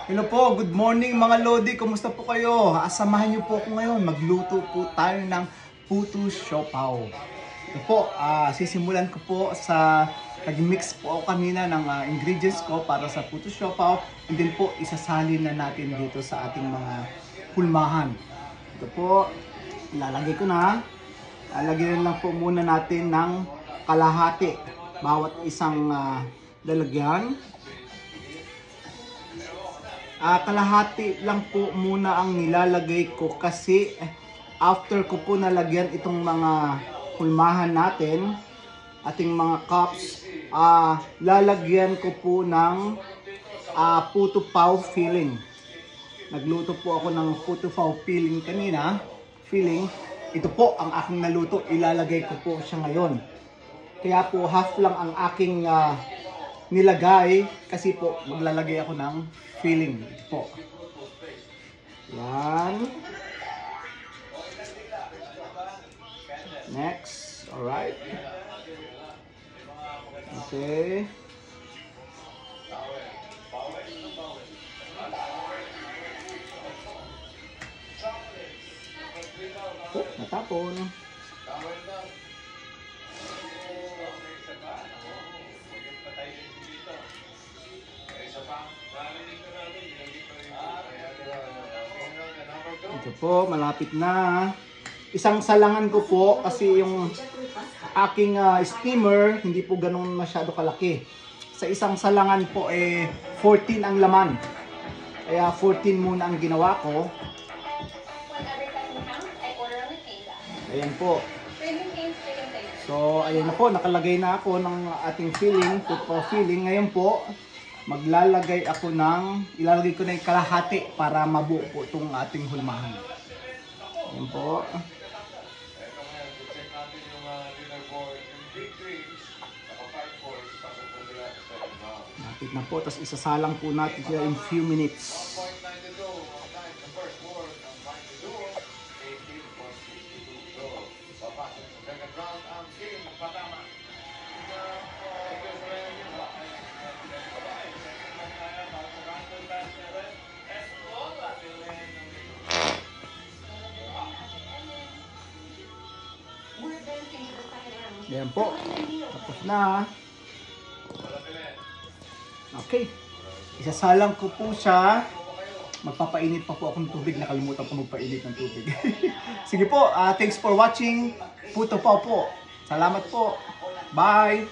Hello po, good morning mga Lodi. Kumusta po kayo? Samahan niyo po ako ngayon. Magluto po tayo ng puto siopaw. Ito po, sisimulan ko po sa nag-mix po ako kanina ng ingredients ko para sa puto siopaw. And then po, isasalin na natin dito sa ating mga hulmahan. Ito po, ilalagay ko na. Lalagyan lang po muna natin ng kalahati. Bawat isang lalagyan. Kalahati lang po muna ang nilalagay ko kasi after ko po nalagyan itong mga hulmahan natin, ating mga cups, lalagyan ko po ng puto paw filling. Nagluto po ako ng puto paw filling kanina. Ito po ang aking naluto, ilalagay ko po siya ngayon. Kaya po half lang ang aking nilagay kasi po maglalagay ako ng filling po. Yan. Next. Alright. Okay. Oh, natapon. Ito po, malapit na. Isang salangan ko po kasi yung aking steamer hindi po ganun masyado kalaki. Sa isang salangan po 14 ang laman. Kaya 14 muna ang ginawa ko. Ayan po. So, ayan na po, nakalagay na ako ng ating filling, puto filling. Ngayon po, maglalagay ako ilalagay ko na yung kalahati para mabuo po itong ating hulmahan. Ayan po. Napit na po, tapos isasalang po natin siya in few minutes. Ayan po. Tapos na. Okay. Isasalang ko po siya. Magpapainit pa po akong tubig. Nakalimutan ko magpainit ng tubig. Sige po. Thanks for watching. Puto pa po. Salamat po. Bye.